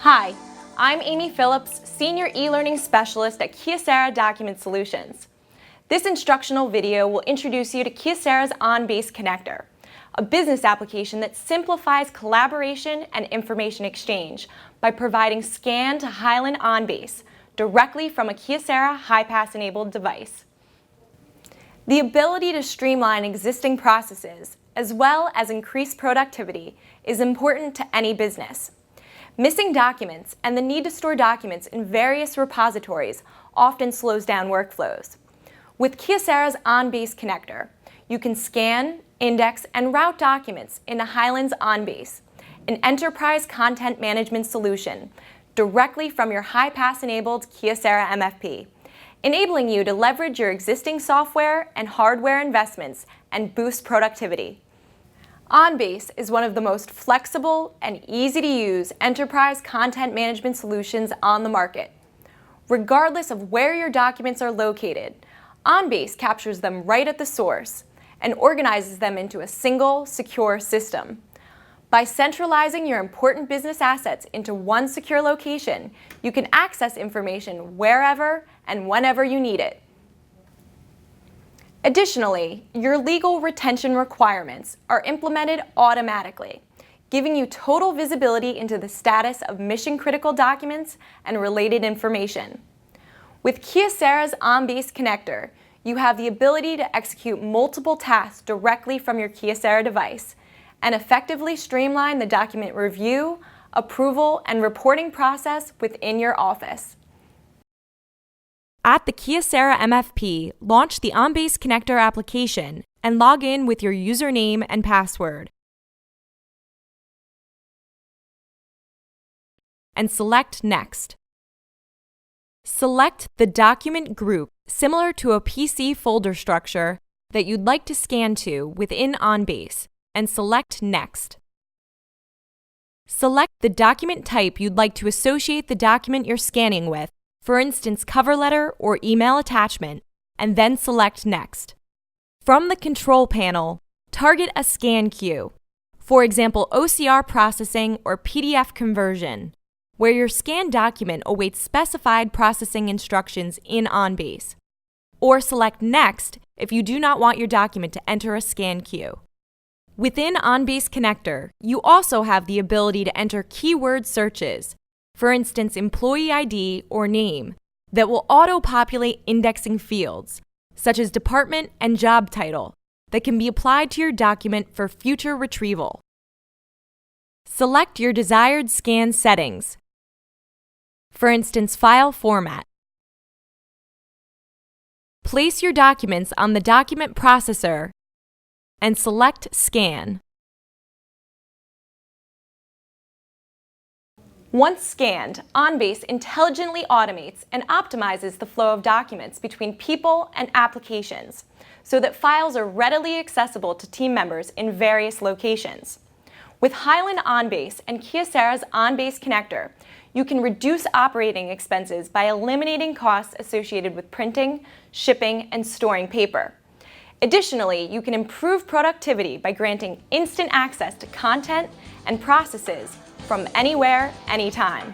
Hi, I'm Amy Phillips, Senior E-Learning Specialist at Kyocera Document Solutions. This instructional video will introduce you to Kyocera's OnBase Connector, a business application that simplifies collaboration and information exchange by providing scan to Highland OnBase directly from a Kyocera HiPass-enabled device. The ability to streamline existing processes, as well as increase productivity, is important to any business. Missing documents and the need to store documents in various repositories often slows down workflows. With Kyocera's OnBase Connector, you can scan, index, and route documents into Highland's OnBase, an enterprise content management solution, directly from your HiPass-enabled Kyocera MFP, enabling you to leverage your existing software and hardware investments and boost productivity. OnBase is one of the most flexible and easy-to-use enterprise content management solutions on the market. Regardless of where your documents are located, OnBase captures them right at the source and organizes them into a single, secure system. By centralizing your important business assets into one secure location, you can access information wherever and whenever you need it. Additionally, your legal retention requirements are implemented automatically, giving you total visibility into the status of mission-critical documents and related information. With Kyocera's OnBase Connector, you have the ability to execute multiple tasks directly from your Kyocera device and effectively streamline the document review, approval, and reporting process within your office. At the Kyocera MFP, launch the OnBase Connector application and log in with your username and password. And select Next. Select the document group similar to a PC folder structure that you'd like to scan to within OnBase and select Next. Select the document type you'd like to associate the document you're scanning with, for instance, cover letter or email attachment, and then select Next. From the control panel, target a scan queue, for example, OCR processing or PDF conversion, where your scanned document awaits specified processing instructions in OnBase. Or select Next if you do not want your document to enter a scan queue. Within OnBase Connector, you also have the ability to enter keyword searches, for instance, employee ID or name, that will auto-populate indexing fields, such as department and job title, that can be applied to your document for future retrieval. Select your desired scan settings, for instance, file format. Place your documents on the document processor and select Scan. Once scanned, OnBase intelligently automates and optimizes the flow of documents between people and applications so that files are readily accessible to team members in various locations. With Highland OnBase and Kyocera's OnBase Connector, you can reduce operating expenses by eliminating costs associated with printing, shipping, and storing paper. Additionally, you can improve productivity by granting instant access to content and processes from anywhere, anytime.